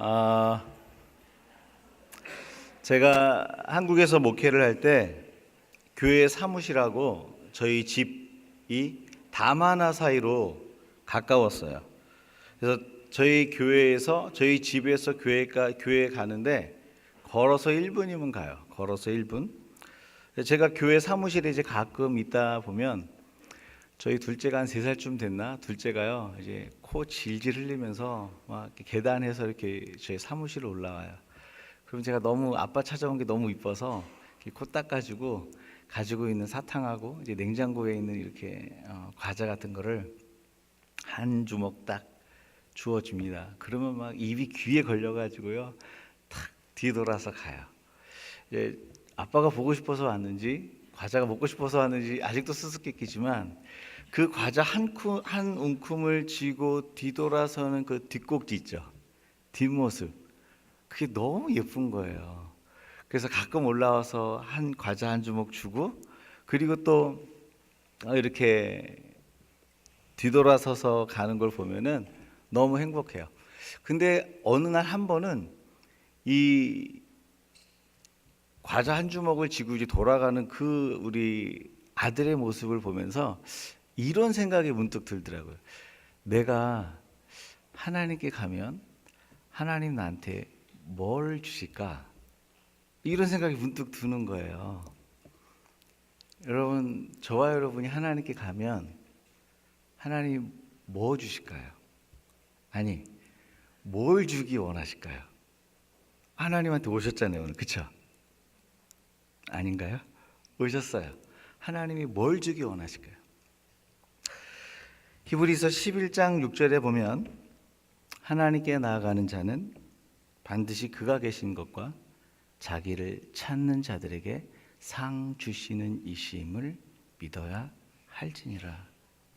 아, 제가 한국에서 목회를 할 때 교회 사무실하고 저희 집이 담 하나 사이로 가까웠어요. 그래서 저희 집에서 교회 가는데 걸어서 1분이면 가요. 걸어서 1분. 제가 교회 사무실에 이제 가끔 있다 보면 저희 둘째가 한 3살쯤 됐나? 둘째가요, 이제 코 질질 흘리면서 막 이렇게 계단에서 이렇게 저희 사무실로 올라와요. 그럼 제가 너무 아빠 찾아온 게 너무 이뻐서 이렇게 코 닦아주고 가지고 있는 사탕하고 이제 냉장고에 있는 이렇게 과자 같은 거를 한 주먹 딱 주워줍니다. 그러면 막 입이 귀에 걸려가지고요, 탁 뒤돌아서 가요. 이제 아빠가 보고 싶어서 왔는지 과자가 먹고 싶어서 왔는지 아직도 수수께끼지만 그 과자 한 움큼을 쥐고 뒤돌아서는 그 뒷꼭지 있죠. 뒷모습. 그게 너무 예쁜 거예요. 그래서 가끔 올라와서 과자 한 주먹 주고, 그리고 또 이렇게 뒤돌아서서 가는 걸 보면은 너무 행복해요. 근데 어느 날 한 번은 이 과자 한 주먹을 쥐고 이제 돌아가는 그 우리 아들의 모습을 보면서 이런 생각이 문득 들더라고요. 내가 하나님께 가면 하나님 나한테 뭘 주실까? 이런 생각이 문득 드는 거예요. 여러분, 저와 여러분이 하나님께 가면 하나님 뭐 주실까요? 아니, 뭘 주기 원하실까요? 하나님한테 오셨잖아요, 오늘. 그쵸? 아닌가요? 오셨어요. 하나님이 뭘 주기 원하실까요? 히브리서 11장 6절에 보면 하나님께 나아가는 자는 반드시 그가 계신 것과 자기를 찾는 자들에게 상 주시는 이심을 믿어야 할지니라,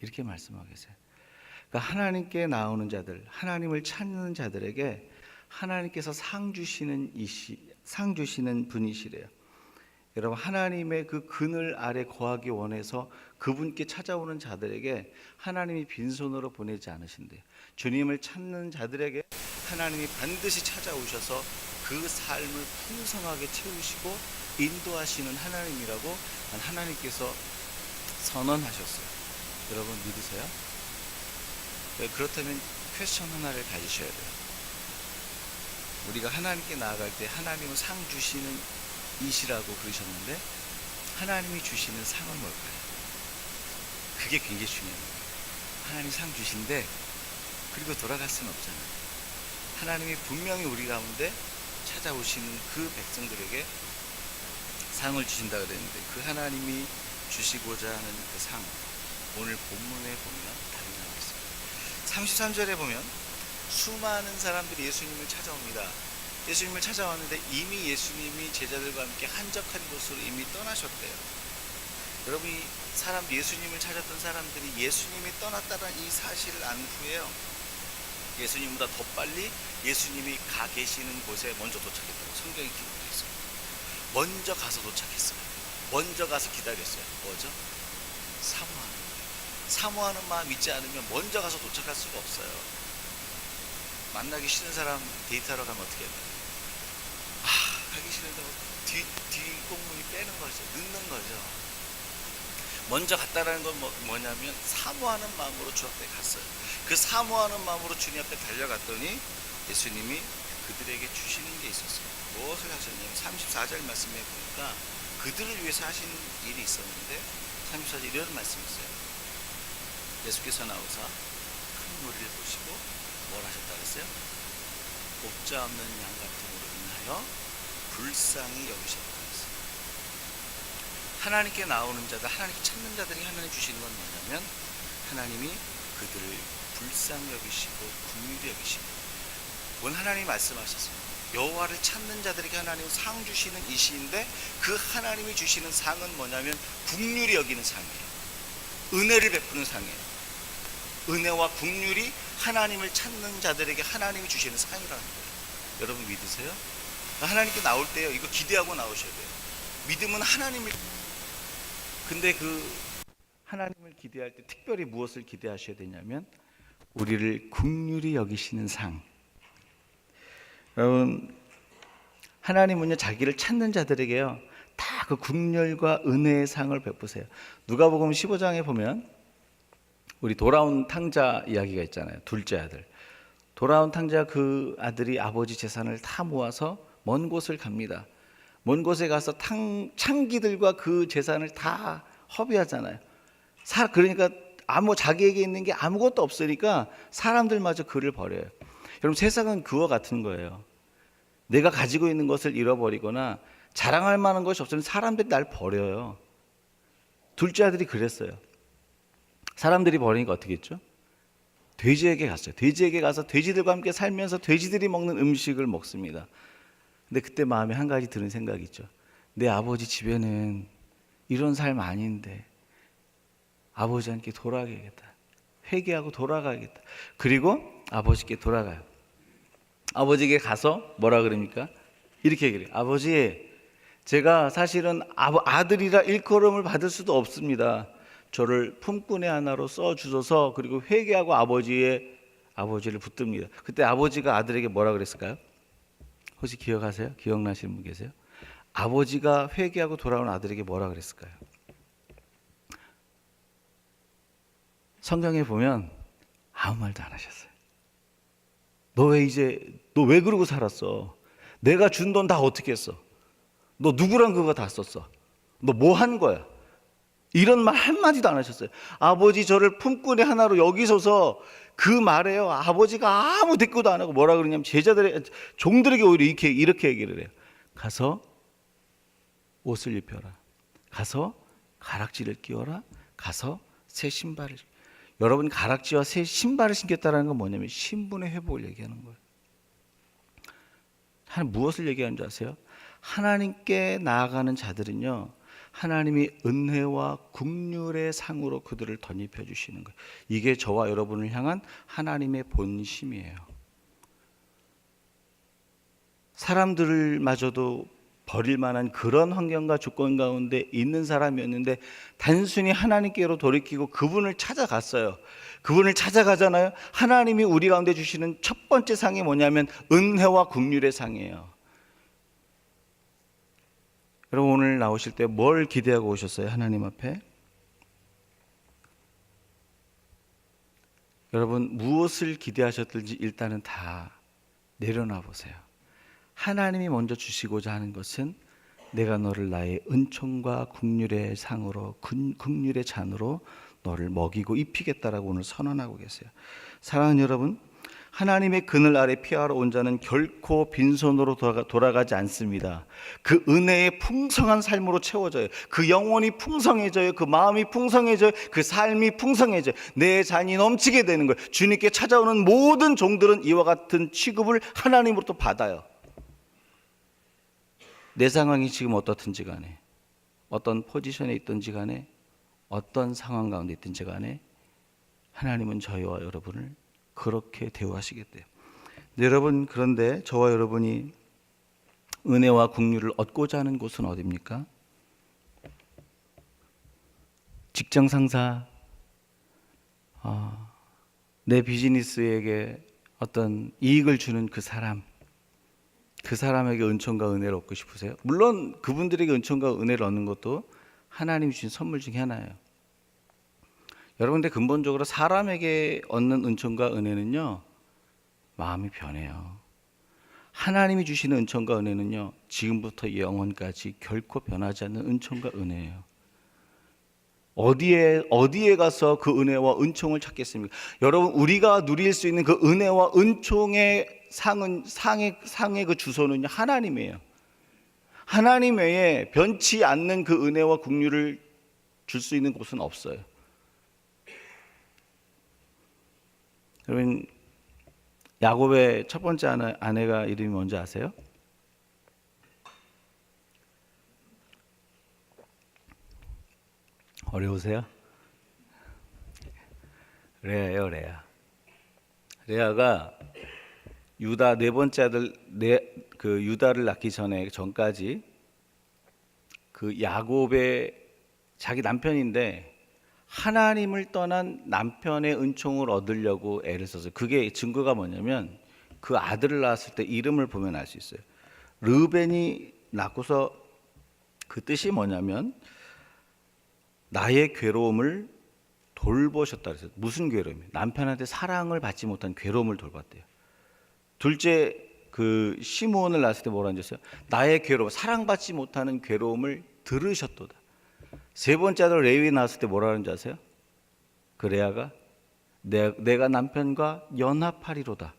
이렇게 말씀하고 계세요. 그러니까 하나님께 나오는 자들, 하나님을 찾는 자들에게 하나님께서 상 주시는 분이시래요. 여러분, 하나님의 그 그늘 아래 거하기 원해서 그분께 찾아오는 자들에게 하나님이 빈손으로 보내지 않으신대요. 주님을 찾는 자들에게 하나님이 반드시 찾아오셔서 그 삶을 풍성하게 채우시고 인도하시는 하나님이라고 하나님께서 선언하셨어요. 여러분 믿으세요? 그렇다면 퀘스천 하나를 가지셔야 돼요. 우리가 하나님께 나아갈 때 하나님은 상 주시는 이시라고 그러셨는데 하나님이 주시는 상은 뭘까요? 그게 굉장히 중요한 거예요. 하나님이 상 주신데 그리고 돌아갈 수는 없잖아요. 하나님이 분명히 우리 가운데 찾아오시는 그 백성들에게 상을 주신다 그랬는데 그 하나님이 주시고자 하는 그 상, 오늘 본문에 보면 다른 나와 있습니다. 33절에 보면 수많은 사람들이 예수님을 찾아옵니다. 예수님을 찾아왔는데 이미 예수님이 제자들과 함께 한적한 곳으로 이미 떠나셨대요. 여러분, 예수님을 찾았던 사람들이 예수님이 떠났다는 이 사실을 안 후에요, 예수님보다 더 빨리 예수님이 가 계시는 곳에 먼저 도착했다고 성경이 기록되어 있어요. 먼저 가서 도착했어요. 먼저 가서 기다렸어요. 뭐죠? 사모하는 거예요. 사모하는 마음 있지 않으면 먼저 가서 도착할 수가 없어요. 만나기 싫은 사람 데이트하러 가면 어떻게 해야 돼요? 하기 싫은데 뒷공문이 빼는 거죠. 늦는 거죠. 먼저 갔다라는 건 뭐냐면 사모하는 마음으로 주 앞에 갔어요. 그 사모하는 마음으로 주님 앞에 달려갔더니 예수님이 그들에게 주시는 게 있었어요. 무엇을 하셨냐면 34절 말씀에 보니까 그들을 위해서 하신 일이 있었는데 34절 이런 말씀이 있어요. 예수께서 나오사 큰 무리를 보시고 뭘 하셨다 그랬어요? 목자 없는 양 같음으로 인하여 불쌍히 여기셨다 그랬어요. 하나님께 나오는 자들, 하나님께 찾는 자들이 하나님 주시는 건 뭐냐면 하나님이 그들을 불쌍히 여기시고 긍휼히 여기시고, 오늘 하나님이 말씀하셨어요. 여호와를 찾는 자들에게 하나님은 상 주시는 이시인데 그 하나님이 주시는 상은 뭐냐면 긍휼히 여기는 상이에요. 은혜를 베푸는 상이에요. 은혜와 긍휼이 하나님을 찾는 자들에게 하나님이 주시는 상이라는 거예요. 여러분 믿으세요? 하나님께 나올 때요, 이거 기대하고 나오셔야 돼요. 믿음은 하나님을, 근데 그 하나님을 기대할 때 특별히 무엇을 기대하셔야 되냐면 우리를 긍휼히 여기시는 상. 여러분, 하나님은요 자기를 찾는 자들에게요 다 그 긍휼과 은혜의 상을 베푸세요. 누가복음 15장에 보면 우리 돌아온 탕자 이야기가 있잖아요. 둘째 아들. 돌아온 탕자 그 아들이 아버지 재산을 다 모아서 먼 곳을 갑니다. 먼 곳에 가서 창기들과 그 재산을 다 허비하잖아요. 그러니까 자기에게 있는 게 아무것도 없으니까 사람들마저 그를 버려요. 여러분, 세상은 그와 같은 거예요. 내가 가지고 있는 것을 잃어버리거나 자랑할 만한 것이 없으면 사람들이 날 버려요. 둘째 아들이 그랬어요. 사람들이 버리니까 어떻게 했죠? 돼지에게 갔어요. 돼지에게 가서 돼지들과 함께 살면서 돼지들이 먹는 음식을 먹습니다. 근데 그때 마음에 한 가지 드는 생각이 있죠. 내 아버지 집에는 이런 삶 아닌데 아버지한테 돌아가야겠다. 회개하고 돌아가야겠다. 그리고 아버지께 돌아가요. 아버지에게 가서 뭐라 그럽니까? 이렇게 얘기해요. 아버지, 제가 사실은 아들이라 일컬음을 받을 수도 없습니다. 저를 품꾼의 하나로 써주셔서 그리고 회개하고 아버지를 붙듭니다. 그때 아버지가 아들에게 뭐라 그랬을까요? 혹시 기억하세요? 기억나시는 분 계세요? 아버지가 회개하고 돌아온 아들에게 뭐라 그랬을까요? 성경에 보면 아무 말도 안 하셨어요. 너 왜 그러고 살았어? 내가 준 돈 다 어떻게 했어? 너 누구랑 그거 다 썼어? 너 뭐 한 거야? 이런 말 한마디도 안 하셨어요. 아버지 저를 품꾼의 하나로 여기셔서 그 말에요. 아버지가 아무 대꾸도 안 하고 뭐라 그러냐면 종들에게 오히려 이렇게 얘기를 해요. 가서 옷을 입혀라. 가서 가락지를 끼워라. 가서 새 신발을. 여러분, 가락지와 새 신발을 신겼다는 건 뭐냐면 신분의 회복을 얘기하는 거예요. 무엇을 얘기하는 줄 아세요? 하나님께 나아가는 자들은요, 하나님이 은혜와 긍휼의 상으로 그들을 덧입혀 주시는 거예요. 이게 저와 여러분을 향한 하나님의 본심이에요. 사람들마저도 버릴 만한 그런 환경과 조건 가운데 있는 사람이었는데 단순히 하나님께로 돌이키고 그분을 찾아갔어요. 그분을 찾아가잖아요. 하나님이 우리 가운데 주시는 첫 번째 상이 뭐냐면 은혜와 긍휼의 상이에요. 여러분, 오늘 나오실 때 뭘 기대하고 오셨어요? 하나님 앞에? 여러분, 무엇을 기대하셨든지 일단은 다 내려놔 보세요. 하나님이 먼저 주시고자 하는 것은 내가 너를 나의 은총과 긍휼의 상으로, 긍휼의 잔으로 너를 먹이고 입히겠다라고 오늘 선언하고 계세요. 사랑하는 여러분, 하나님의 그늘 아래 피하러 온 자는 결코 빈손으로 돌아가지 않습니다. 그 은혜의 풍성한 삶으로 채워져요. 그 영혼이 풍성해져요. 그 마음이 풍성해져요. 그 삶이 풍성해져요. 내 잔이 넘치게 되는 거예요. 주님께 찾아오는 모든 종들은 이와 같은 취급을 하나님으로부터 받아요. 내 상황이 지금 어떻든지 간에, 어떤 포지션에 있든지 간에, 어떤 상황 가운데 있든지 간에 하나님은 저희와 여러분을 그렇게 대우하시겠대요. 여러분, 그런데 저와 여러분이 은혜와 긍휼을 얻고자 하는 곳은 어디입니까? 직장 상사, 내 비즈니스에게 어떤 이익을 주는 그 사람에게 은총과 은혜를 얻고 싶으세요? 물론 그분들에게 은총과 은혜를 얻는 것도 하나님이 주신 선물 중에 하나예요. 여러분, 근데 근본적으로 사람에게 얻는 은총과 은혜는요, 마음이 변해요. 하나님이 주시는 은총과 은혜는요, 지금부터 영원까지 결코 변하지 않는 은총과 은혜예요. 어디에 가서 그 은혜와 은총을 찾겠습니까? 여러분, 우리가 누릴 수 있는 그 은혜와 은총의 상의 그 주소는요, 하나님이에요. 하나님 외에 변치 않는 그 은혜와 긍휼을 줄 수 있는 곳은 없어요. 여러분, 야곱의 첫 번째 아내가 이름이 뭔지 아세요? 어려우세요? 레아예요, 레아. 레아가 유다 네 번째 아들 그 유다를 낳기 전까지 그 야곱의 자기 남편인데 하나님을 떠난 남편의 은총을 얻으려고 애를 썼어요. 그게 증거가 뭐냐면 그 아들을 낳았을 때 이름을 보면 알 수 있어요. 르우벤이 낳고서 그 뜻이 뭐냐면 나의 괴로움을 돌보셨다 그랬어요. 무슨 괴로움이에요? 남편한테 사랑을 받지 못한 괴로움을 돌봤대요. 둘째 그 시므온을 낳았을 때 뭐라는 줄 아세요? 나의 괴로움, 사랑받지 못하는 괴로움을 들으셨도다. 세 번째 아들 레위 낳았을 때 뭐라는 줄 아세요? 그 레아가 내가 남편과 연합하리로다.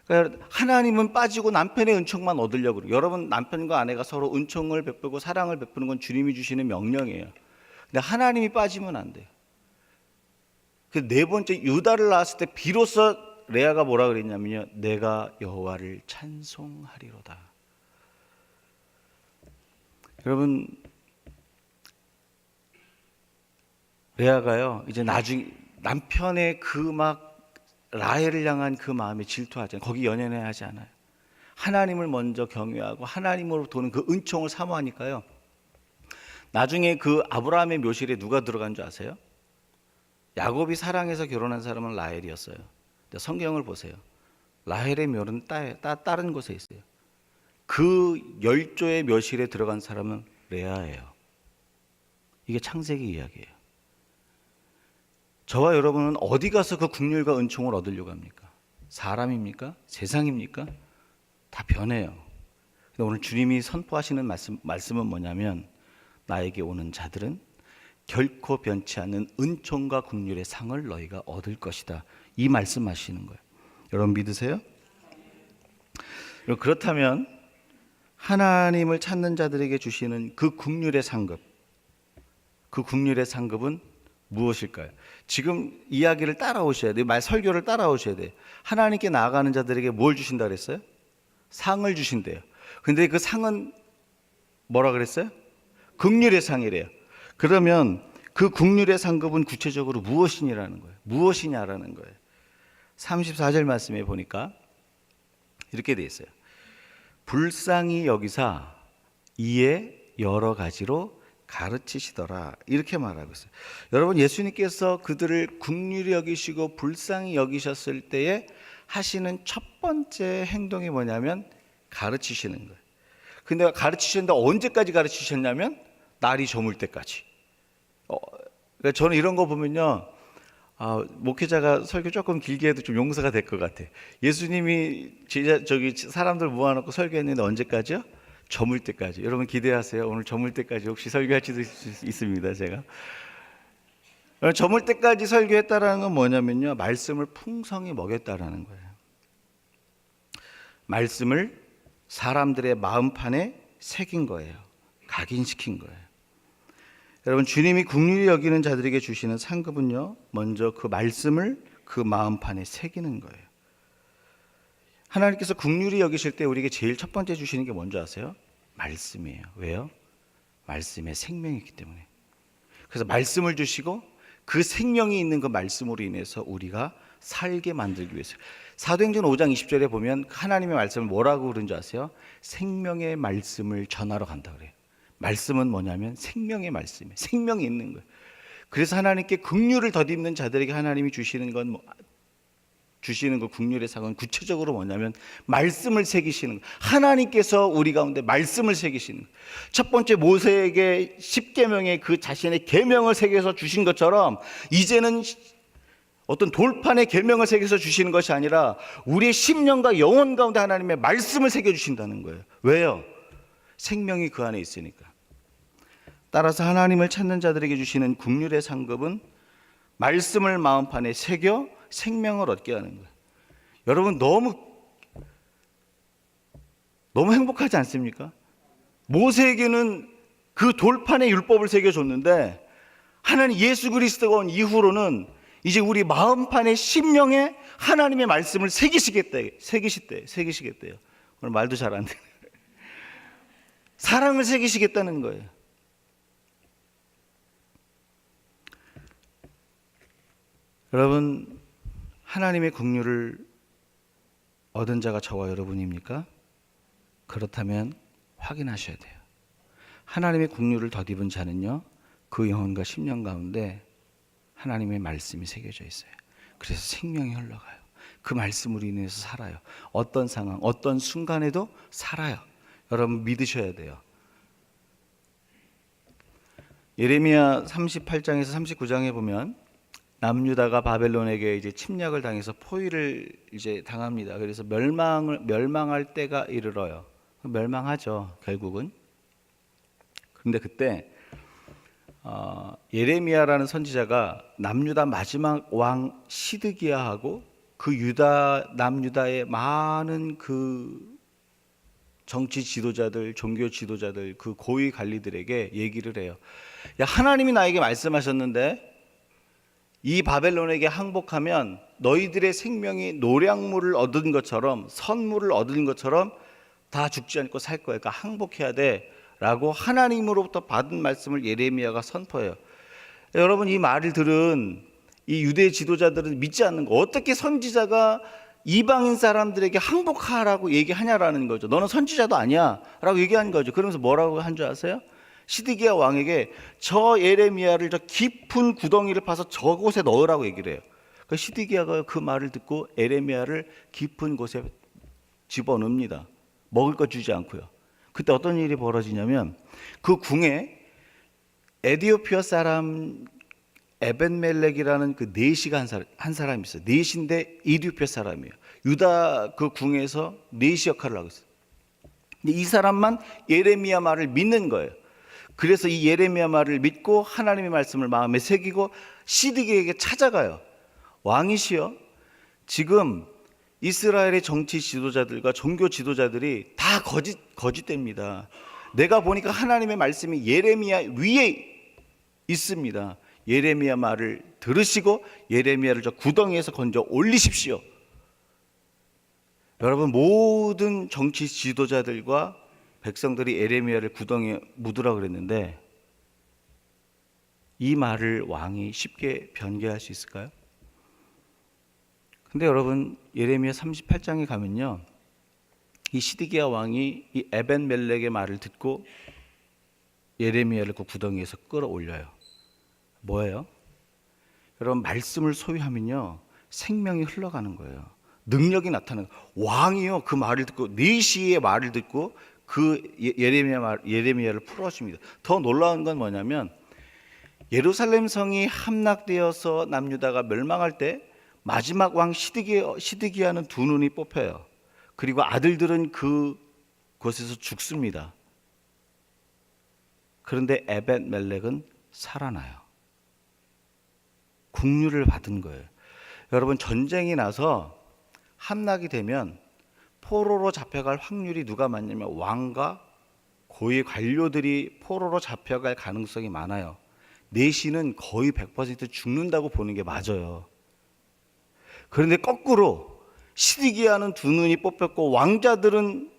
그러니까 하나님은 빠지고 남편의 은총만 얻으려고 그래요. 여러분, 남편과 아내가 서로 은총을 베풀고 사랑을 베푸는 건 주님이 주시는 명령이에요. 근데 하나님이 빠지면 안 돼요. 그 네 번째 유다를 낳았을 때 비로소 레아가 뭐라 그랬냐면요, 내가 여호와를 찬송하리로다. 여러분, 레아가요 이제 나중에 남편의 그 막 라헬을 향한 그 마음에 질투하지 않아요. 거기 연연해하지 않아요. 하나님을 먼저 경외하고 하나님으로부터 오는 그 은총을 사모하니까요, 나중에 그 아브라함의 묘실에 누가 들어간 줄 아세요? 야곱이 사랑해서 결혼한 사람은 라헬이었어요. 근데 성경을 보세요. 라헬의 묘는 다른 곳에 있어요. 그 열조의 묘실에 들어간 사람은 레아예요. 이게 창세기 이야기예요. 저와 여러분은 어디 가서 그 국률과 은총을 얻으려고 합니까? 사람입니까? 세상입니까? 다 변해요. 근데 오늘 주님이 선포하시는 말씀은 뭐냐면, 나에게 오는 자들은 결코 변치 않는 은총과 국률의 상을 너희가 얻을 것이다. 이 말씀하시는 거예요. 여러분 믿으세요? 그렇다면 하나님을 찾는 자들에게 주시는 그 국률의 상급, 그 국률의 상급은 무엇일까요? 지금 이야기를 따라오셔야 돼요. 설교를 따라오셔야 돼요. 하나님께 나아가는 자들에게 뭘 주신다 그랬어요? 상을 주신대요. 근데 그 상은 뭐라 그랬어요? 국률의 상이래요. 그러면 그 국률의 상급은 구체적으로 무엇이냐라는 거예요. 무엇이냐라는 거예요. 34절 말씀에 보니까 이렇게 돼 있어요. 불쌍히 여기사 이에 여러 가지로 가르치시더라, 이렇게 말하고 있어요. 여러분, 예수님께서 그들을 긍휼히 여기시고 불쌍히 여기셨을 때에 하시는 첫 번째 행동이 뭐냐면 가르치시는 거예요. 근데 가르치셨는데 언제까지 가르치셨냐면 날이 저물 때까지. 그러니까 저는 이런 거 보면요, 목회자가 설교 조금 길게 해도 좀 용서가 될 것 같아요. 예수님이 사람들 모아놓고 설교했는데 언제까지요? 저물 때까지. 여러분 기대하세요. 오늘 저물 때까지 혹시 설교할 수도 있습니다. 제가 저물 때까지 설교했다라는 건 뭐냐면요, 말씀을 풍성히 먹였다라는 거예요. 말씀을 사람들의 마음판에 새긴 거예요. 각인시킨 거예요. 여러분, 주님이 긍휼히 여기는 자들에게 주시는 상급은요, 먼저 그 말씀을 그 마음판에 새기는 거예요. 하나님께서 긍휼히 여기실 때 우리에게 제일 첫 번째 주시는 게 뭔지 아세요? 말씀이에요. 왜요? 말씀에 생명이 있기 때문에. 그래서 말씀을 주시고 그 생명이 있는 그 말씀으로 인해서 우리가 살게 만들기 위해서. 사도행전 5장 20절에 보면 하나님의 말씀을 뭐라고 그러는지 아세요? 생명의 말씀을 전하러 간다 그래요. 말씀은 뭐냐면 생명의 말씀이에요. 생명이 있는 거예요. 그래서 하나님께 긍휼을 덧입는 자들에게 하나님이 주시는 그 긍휼의 상은 구체적으로 뭐냐면 말씀을 새기시는 거예요. 하나님께서 우리 가운데 말씀을 새기시는 거예요. 첫 번째 모세에게 10계명의 그 자신의 계명을 새겨서 주신 것처럼 이제는 어떤 돌판에 계명을 새겨서 주시는 것이 아니라 우리의 심령과 영혼 가운데 하나님의 말씀을 새겨주신다는 거예요. 왜요? 생명이 그 안에 있으니까. 따라서 하나님을 찾는 자들에게 주시는 긍휼의 상급은 말씀을 마음판에 새겨 생명을 얻게 하는 거예요. 여러분, 너무 행복하지 않습니까? 모세에게는 그 돌판에 율법을 새겨줬는데 하나님 예수 그리스도가 온 이후로는 이제 우리 마음판에 심령에 하나님의 말씀을 새기시겠대요. 오늘 말도 잘 안 되네. 사랑을 새기시겠다는 거예요. 여러분, 하나님의 긍휼을 얻은 자가 저와 여러분입니까? 그렇다면 확인하셔야 돼요. 하나님의 긍휼을 덧입은 자는요, 그 영혼과 심령 가운데 하나님의 말씀이 새겨져 있어요. 그래서 생명이 흘러가요. 그 말씀으로 인해서 살아요. 어떤 상황, 어떤 순간에도 살아요. 여러분 믿으셔야 돼요. 예레미야 38장에서 39장에 보면 남유다가 바벨론에게 이제 침략을 당해서 포위를 이제 당합니다. 그래서 멸망할 때가 이르러요. 멸망하죠, 결국은. 그런데 그때 예레미야라는 선지자가 남유다 마지막 왕 시드기야하고 그 남유다의 많은 그 정치 지도자들, 종교 지도자들, 그 고위 관리들에게 얘기를 해요. 야, 하나님이 나에게 말씀하셨는데 이 바벨론에게 항복하면 너희들의 생명이 노량물을 얻은 것처럼, 선물을 얻은 것처럼 다 죽지 않고 살 거야. 그러니까 항복해야 돼 라고 하나님으로부터 받은 말씀을 예레미야가 선포해요. 여러분, 이 말을 들은 이 유대 지도자들은 믿지 않는 거. 어떻게 선지자가 이방인 사람들에게 항복하라고 얘기하냐라는 거죠. 너는 선지자도 아니야 라고 얘기한 거죠. 그러면서 뭐라고 한 줄 아세요? 시드기야 왕에게 저 예레미야를 저 깊은 구덩이를 파서 저곳에 넣으라고 얘기를 해요. 그 시드기야가 그 말을 듣고 예레미야를 깊은 곳에 집어넣습니다. 먹을 거 주지 않고요. 그때 어떤 일이 벌어지냐면 그 궁에 에디오피아 사람 에벤멜렉이라는 그 네시가 한 사람이 있어요. 네시인데 이디오피아 사람이에요. 유다 그 궁에서 네시 역할을 하고 있어요. 근데 이 사람만 예레미야 말을 믿는 거예요. 그래서 이 예레미야 말을 믿고 하나님의 말씀을 마음에 새기고 시드기에게 찾아가요. 왕이시여, 지금 이스라엘의 정치 지도자들과 종교 지도자들이 다 거짓됩니다. 내가 보니까 하나님의 말씀이 예레미야 위에 있습니다. 예레미야 말을 들으시고 예레미야를 저 구덩이에서 건져 올리십시오. 여러분, 모든 정치 지도자들과 백성들이 예레미야를 구덩이에 묻으라 그랬는데 이 말을 왕이 쉽게 변개할 수 있을까요? 근데 여러분, 예레미야 38장에 가면요, 이 시드기야 왕이 이 에벤멜렉의 말을 듣고 예레미야를 그 구덩이에서 끌어올려요. 뭐예요? 여러분, 말씀을 소유하면요 생명이 흘러가는 거예요. 능력이 나타나는 거예요. 왕이요 그 말을 듣고, 네시의 말을 듣고 그 예레미야를 풀어줍니다. 더 놀라운 건 뭐냐면 예루살렘 성이 함락되어서 남유다가 멸망할 때 마지막 왕 시드기야는 두 눈이 뽑혀요. 그리고 아들들은 그곳에서 죽습니다. 그런데 에벤멜렉은 살아나요. 국류를 받은 거예요. 여러분, 전쟁이 나서 함락이 되면 포로로 잡혀갈 확률이 누가 많냐면 왕과 고위 관료들이 포로로 잡혀갈 가능성이 많아요. 내시는 거의 100% 죽는다고 보는 게 맞아요. 그런데 거꾸로 시드기야는 두 눈이 뽑혔고 왕자들은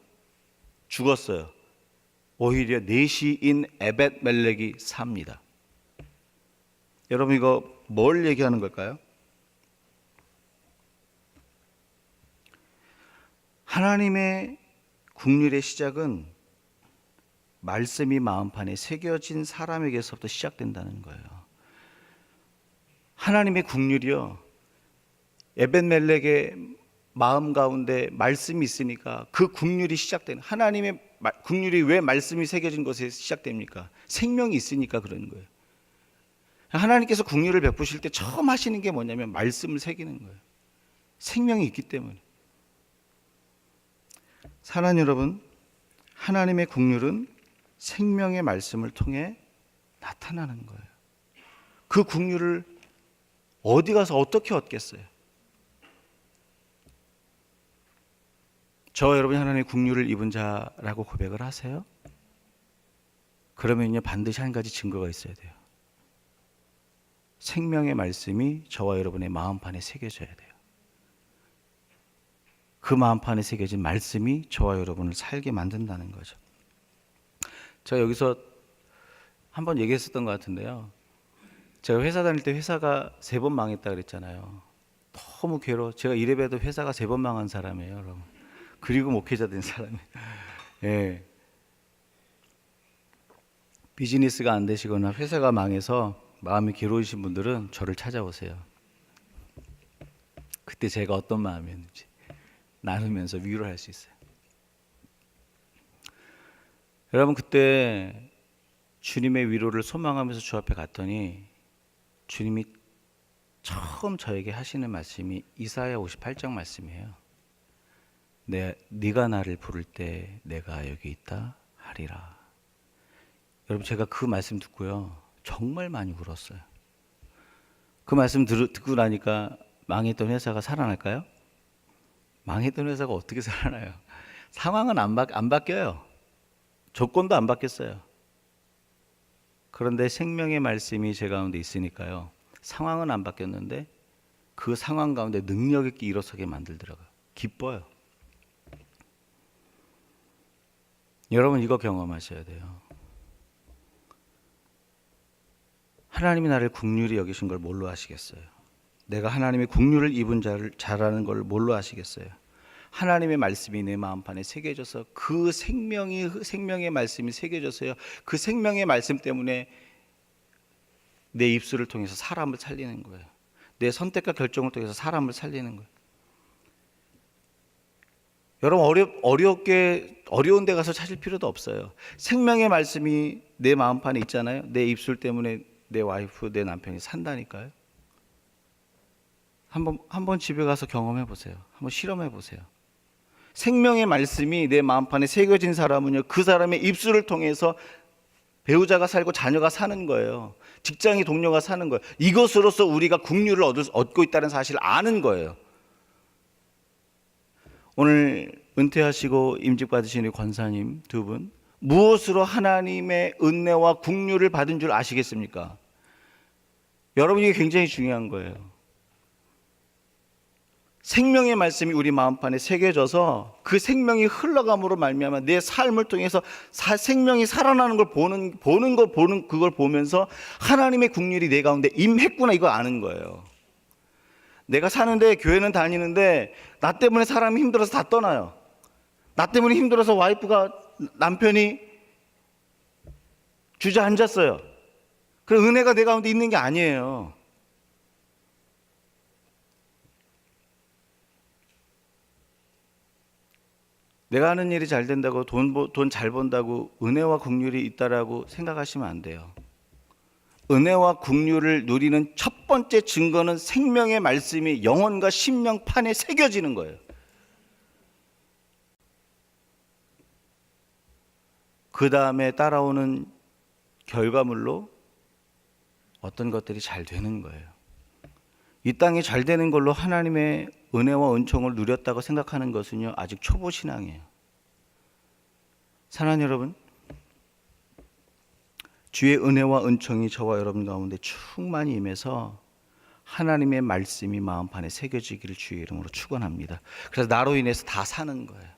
죽었어요. 오히려 내시인 에벳멜렉이 삽니다. 여러분, 이거 뭘 얘기하는 걸까요? 하나님의 국률의 시작은 말씀이 마음판에 새겨진 사람에게서부터 시작된다는 거예요. 하나님의 국률이요, 에벤멜렉의 마음 가운데 말씀이 있으니까 그 국률이 시작되는, 하나님의 국률이 왜 말씀이 새겨진 것에 시작됩니까? 생명이 있으니까 그런 거예요. 하나님께서 국률을 베푸실 때 처음 하시는 게 뭐냐면 말씀을 새기는 거예요. 생명이 있기 때문에. 사랑하는 여러분, 하나님의 국률은 생명의 말씀을 통해 나타나는 거예요. 그 국률을 어디 가서 어떻게 얻겠어요? 저와 여러분이 하나님의 국률을 입은 자라고 고백을 하세요? 그러면요, 반드시 한 가지 증거가 있어야 돼요. 생명의 말씀이 저와 여러분의 마음판에 새겨져야 돼요. 그 마음판에 새겨진 말씀이 저와 여러분을 살게 만든다는 거죠. 제가 여기서 한번 얘기했었던 것 같은데요, 제가 회사 다닐 때 회사가 3번 망했다 그랬잖아요. 너무 괴로워. 제가 이래봬도 회사가 3번 망한 사람이에요, 여러분. 그리고 목회자 된 사람이에요. 예. 비즈니스가 안 되시거나 회사가 망해서 마음이 괴로우신 분들은 저를 찾아오세요. 그때 제가 어떤 마음이었는지 나누면서 위로할 수 있어요. 여러분, 그때 주님의 위로를 소망하면서 주 앞에 갔더니 주님이 처음 저에게 하시는 말씀이 이사야 58장 말씀이에요. 네가 나를 부를 때 내가 여기 있다 하리라. 여러분, 제가 그 말씀 듣고요 정말 많이 울었어요. 그 말씀 듣고 나니까 망했던 회사가 살아날까요? 망했던 회사가 어떻게 살아나요? 상황은 안 바뀌어요. 조건도 안 바뀌었어요. 그런데 생명의 말씀이 제 가운데 있으니까요, 상황은 안 바뀌었는데 그 상황 가운데 능력 있게 일어서게 만들더라고요. 기뻐요. 여러분, 이거 경험하셔야 돼요. 하나님이 나를 긍휼히 여기신 걸 뭘로 아시겠어요? 내가 하나님의 긍휼을 입은 자라는 걸 뭘로 아시겠어요? 하나님의 말씀이 내 마음판에 새겨져서 그 생명의 말씀이 새겨져서요, 그 생명의 말씀 때문에 내 입술을 통해서 사람을 살리는 거예요. 내 선택과 결정을 통해서 사람을 살리는 거예요. 여러분, 어려운 데 가서 찾을 필요도 없어요. 생명의 말씀이 내 마음판에 있잖아요. 내 입술 때문에 내 와이프, 내 남편이 산다니까요. 한번 집에 가서 경험해 보세요. 한번 실험해 보세요. 생명의 말씀이 내 마음판에 새겨진 사람은요, 그 사람의 입술을 통해서 배우자가 살고 자녀가 사는 거예요. 직장의 동료가 사는 거예요. 이것으로서 우리가 긍휼을 얻고 있다는 사실을 아는 거예요. 오늘 은퇴하시고 임직 받으신 우리 권사님 두 분, 무엇으로 하나님의 은혜와 긍휼을 받은 줄 아시겠습니까? 여러분, 이게 굉장히 중요한 거예요. 생명의 말씀이 우리 마음판에 새겨져서 그 생명이 흘러감으로 말미암아 내 삶을 통해서 생명이 살아나는 걸 그걸 보면서 하나님의 긍휼이 내 가운데 임했구나, 이걸 아는 거예요. 내가 사는데, 교회는 다니는데 나 때문에 사람이 힘들어서 다 떠나요. 나 때문에 힘들어서 남편이 주저앉았어요. 그 은혜가 내 가운데 있는 게 아니에요. 내가 하는 일이 잘 된다고 돈 잘 번다고 은혜와 긍휼이 있다라고 생각하시면 안 돼요. 은혜와 긍휼을 누리는 첫 번째 증거는 생명의 말씀이 영혼과 심령판에 새겨지는 거예요. 그 다음에 따라오는 결과물로 어떤 것들이 잘 되는 거예요. 이 땅이 잘 되는 걸로 하나님의 은혜와 은총을 누렸다고 생각하는 것은요, 아직 초보 신앙이에요. 사랑하는 여러분, 주의 은혜와 은총이 저와 여러분 가운데 충만히 임해서 하나님의 말씀이 마음판에 새겨지기를 주의 이름으로 축원합니다. 그래서 나로 인해서 다 사는 거예요.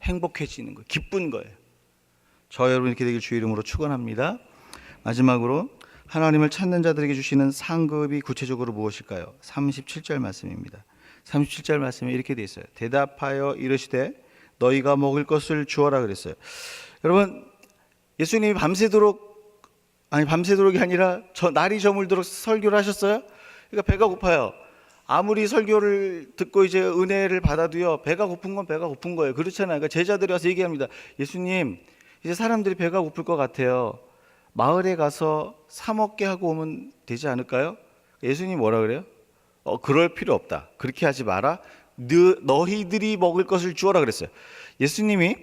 행복해지는 거예요. 기쁜 거예요. 저와 여러분 이렇게 되길 주의 이름으로 축원합니다. 마지막으로 하나님을 찾는 자들에게 주시는 상급이 구체적으로 무엇일까요? 37절 말씀입니다. 37절 말씀에 이렇게 되어 있어요. 대답하여 이르시되 너희가 먹을 것을 주어라 그랬어요. 여러분, 예수님이 밤새도록이 아니라 날이 저물도록 설교를 하셨어요. 그러니까 배가 고파요. 아무리 설교를 듣고 이제 은혜를 받아도요, 배가 고픈 건 배가 고픈 거예요. 그렇잖아요. 그러니까 제자들이 와서 얘기합니다. 예수님, 이제 사람들이 배가 고플 것 같아요. 마을에 가서 사 먹게 하고 오면 되지 않을까요? 예수님이 뭐라 그래요? 그럴 필요 없다. 그렇게 하지 마라. 너희들이 먹을 것을 주어라 그랬어요. 예수님이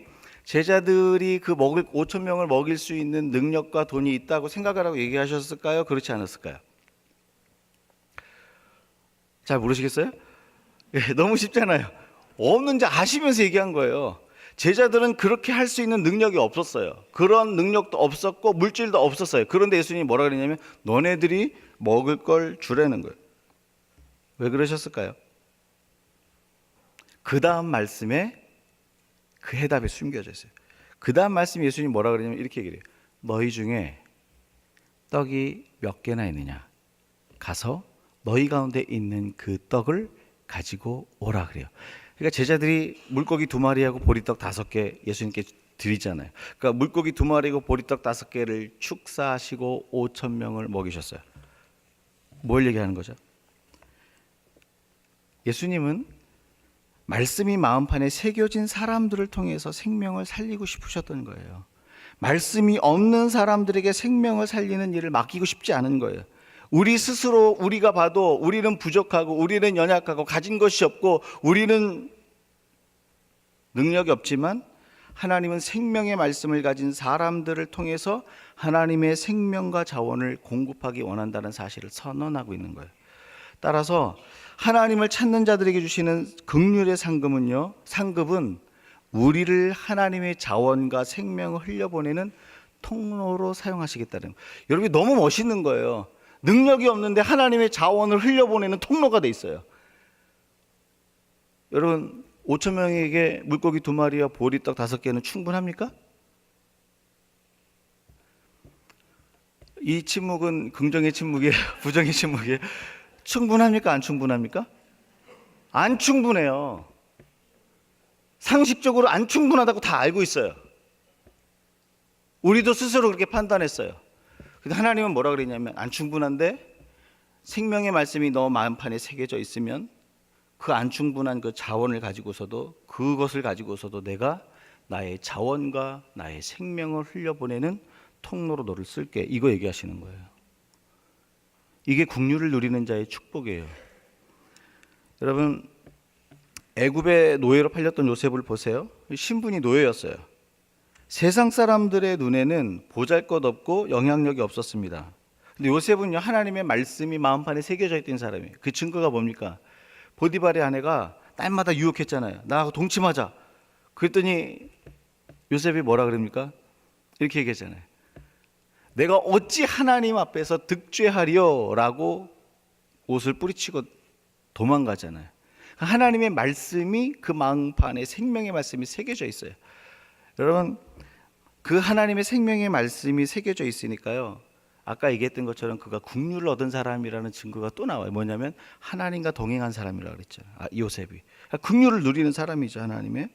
제자들이 그 5천 명을 먹일 수 있는 능력과 돈이 있다고 생각하라고 얘기하셨을까요? 그렇지 않았을까요? 잘 모르시겠어요? 너무 쉽잖아요. 없는지 아시면서 얘기한 거예요. 제자들은 그렇게 할 수 있는 능력이 없었어요. 그런 능력도 없었고 물질도 없었어요. 그런데 예수님이 뭐라 그랬냐면 너네들이 먹을 걸 주라는 거예요. 왜 그러셨을까요? 그 다음 말씀에 그 해답이 숨겨져 있어요. 그 다음 말씀 예수님이 뭐라 그러냐면 이렇게 얘기해요. 너희 중에 떡이 몇 개나 있느냐? 가서 너희 가운데 있는 그 떡을 가지고 오라 그래요. 그러니까 제자들이 물고기 2마리하고 보리떡 5개 예수님께 드리잖아요. 그러니까 물고기 2마리고 보리떡 5개를 축사하시고 5천 명을 먹이셨어요. 뭘 얘기하는 거죠? 예수님은 말씀이 마음판에 새겨진 사람들을 통해서 생명을 살리고 싶으셨던 거예요. 말씀이 없는 사람들에게 생명을 살리는 일을 맡기고 싶지 않은 거예요. 우리 스스로 우리가 봐도 우리는 부족하고 우리는 연약하고 가진 것이 없고 우리는 능력이 없지만 하나님은 생명의 말씀을 가진 사람들을 통해서 하나님의 생명과 자원을 공급하기 원한다는 사실을 선언하고 있는 거예요. 따라서 하나님을 찾는 자들에게 주시는 긍휼의 상급은 우리를 하나님의 자원과 생명을 흘려보내는 통로로 사용하시겠다는 거예요. 여러분이 너무 멋있는 거예요. 능력이 없는데 하나님의 자원을 흘려보내는 통로가 돼 있어요. 여러분 5천 명에게 물고기 2마리와 보리떡 5개는 충분합니까? 이 침묵은 긍정의 침묵이에요? 부정의 침묵이에요? 충분합니까? 안 충분합니까? 안 충분해요. 상식적으로 안 충분하다고 다 알고 있어요. 우리도 스스로 그렇게 판단했어요. 근데 하나님은 뭐라 그랬냐면 안 충분한데 생명의 말씀이 너 마음판에 새겨져 있으면 그 안 충분한 그 자원을 가지고서도 그것을 가지고서도 내가 나의 자원과 나의 생명을 흘려보내는 통로로 너를 쓸게. 이거 얘기하시는 거예요. 이게 긍휼을 누리는 자의 축복이에요. 여러분 애굽의 노예로 팔렸던 요셉을 보세요. 신분이 노예였어요. 세상 사람들의 눈에는 보잘것없고 영향력이 없었습니다. 근데 요셉은요 하나님의 말씀이 마음판에 새겨져 있던 사람이에요. 그 증거가 뭡니까? 보디발의 아내가 딸마다 유혹했잖아요. 나하고 동침하자. 그랬더니 요셉이 뭐라 그럽니까? 이렇게 얘기했잖아요. 내가 어찌 하나님 앞에서 득죄하리요? 라고 옷을 뿌리치고 도망가잖아요. 하나님의 말씀이 그 마음판에 생명의 말씀이 새겨져 있어요. 여러분 그 하나님의 생명의 말씀이 새겨져 있으니까요 아까 얘기했던 것처럼 그가 긍휼을 얻은 사람이라는 증거가 또 나와요. 뭐냐면 하나님과 동행한 사람이라고 그랬잖아요. 요셉이 긍휼을 누리는 사람이죠. 하나님의.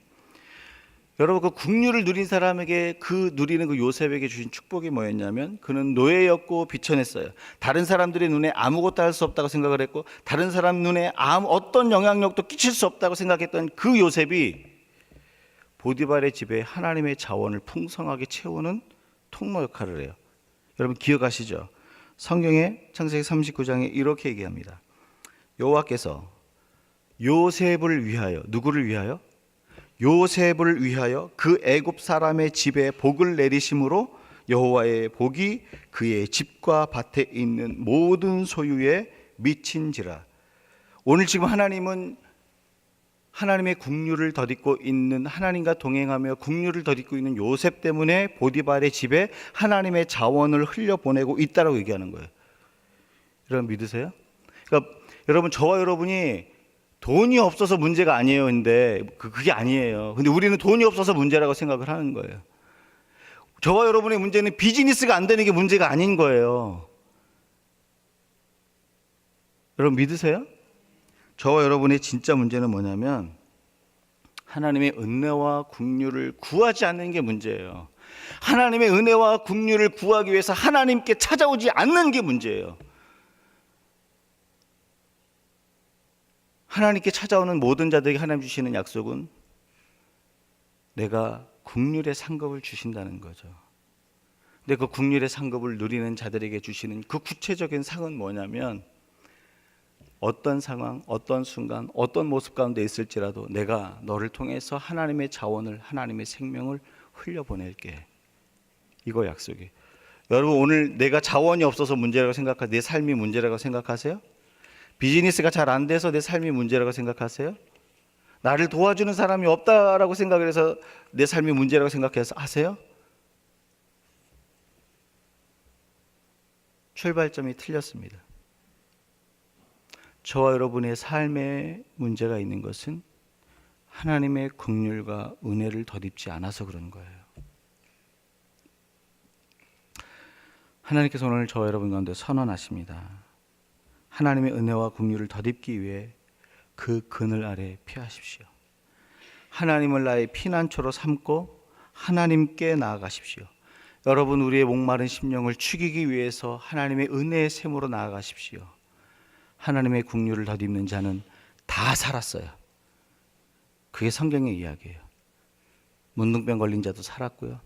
여러분 그 긍휼을 누린 사람에게 누리는 그 요셉에게 주신 축복이 뭐였냐면 그는 노예였고 비천했어요. 다른 사람들의 눈에 아무것도 할 수 없다고 생각을 했고 다른 사람 눈에 어떤 영향력도 끼칠 수 없다고 생각했던 그 요셉이 보디발의 집에 하나님의 자원을 풍성하게 채우는 통로 역할을 해요. 여러분 기억하시죠? 성경의 창세기 39장에 이렇게 얘기합니다. 여호와께서 요셉을 위하여 누구를 위하여? 요셉을 위하여 그 애굽 사람의 집에 복을 내리심으로 여호와의 복이 그의 집과 밭에 있는 모든 소유에 미친지라. 오늘 지금 하나님은 하나님의 긍휼을 덧입고 있는 하나님과 동행하며 긍휼을 덧입고 있는 요셉 때문에 보디발의 집에 하나님의 자원을 흘려보내고 있다라고 얘기하는 거예요. 여러분 믿으세요? 그러니까 여러분 저와 여러분이 돈이 없어서 문제가 아니에요. 근데 그게 아니에요. 근데 우리는 돈이 없어서 문제라고 생각을 하는 거예요. 저와 여러분의 문제는 비즈니스가 안 되는 게 문제가 아닌 거예요. 여러분 믿으세요? 저와 여러분의 진짜 문제는 뭐냐면 하나님의 은혜와 긍휼을 구하지 않는 게 문제예요. 하나님의 은혜와 긍휼을 구하기 위해서 하나님께 찾아오지 않는 게 문제예요. 하나님께 찾아오는 모든 자들에게 하나님 주시는 약속은 내가 긍휼의 상급을 주신다는 거죠. 근데 그 긍휼의 상급을 누리는 자들에게 주시는 그 구체적인 상은 뭐냐면 어떤 상황, 어떤 순간, 어떤 모습 가운데 있을지라도 내가 너를 통해서 하나님의 자원을, 하나님의 생명을 흘려보낼게. 이거 약속이에요. 여러분 오늘 내가 자원이 없어서 문제라고 생각하세요? 내 삶이 문제라고 생각하세요? 비즈니스가 잘 안 돼서 내 삶이 문제라고 생각하세요? 나를 도와주는 사람이 없다라고 생각을 해서 내 삶이 문제라고 생각해서 하세요? 출발점이 틀렸습니다. 저와 여러분의 삶에 문제가 있는 것은 하나님의 긍휼과 은혜를 덧입지 않아서 그런 거예요. 하나님께서 오늘 저와 여러분 가운데 선언하십니다. 하나님의 은혜와 긍휼을 덧입기 위해 그 그늘 아래 피하십시오. 하나님을 나의 피난처로 삼고 하나님께 나아가십시오. 여러분 우리의 목마른 심령을 죽이기 위해서 하나님의 은혜의 샘으로 나아가십시오. 하나님의 긍휼을 덧입는 자는 다 살았어요. 그게 성경의 이야기예요. 문둥병 걸린 자도 살았고요.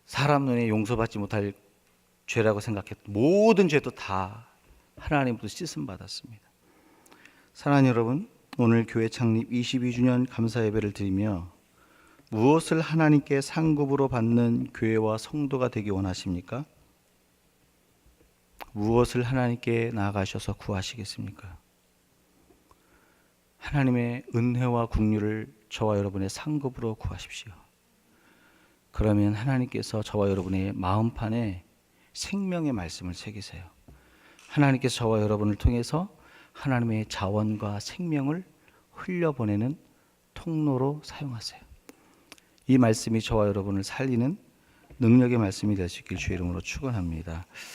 사람 눈에 용서받지 못할 죄라고 생각했던 모든 죄도 다 하나님으로부터 씻음 받았습니다. 사랑하는 여러분, 오늘 교회 창립 22주년 감사 예배를 드리며 무엇을 하나님께 상급으로 받는 교회와 성도가 되기 원하십니까? 무엇을 하나님께 나아가셔서 구하시겠습니까? 하나님의 은혜와 긍휼을 저와 여러분의 상급으로 구하십시오. 그러면 하나님께서 저와 여러분의 마음판에 생명의 말씀을 새기세요. 하나님께서 저와 여러분을 통해서 하나님의 자원과 생명을 흘려보내는 통로로 사용하세요. 이 말씀이 저와 여러분을 살리는 능력의 말씀이 될 수 있길 주의 이름으로 축원합니다.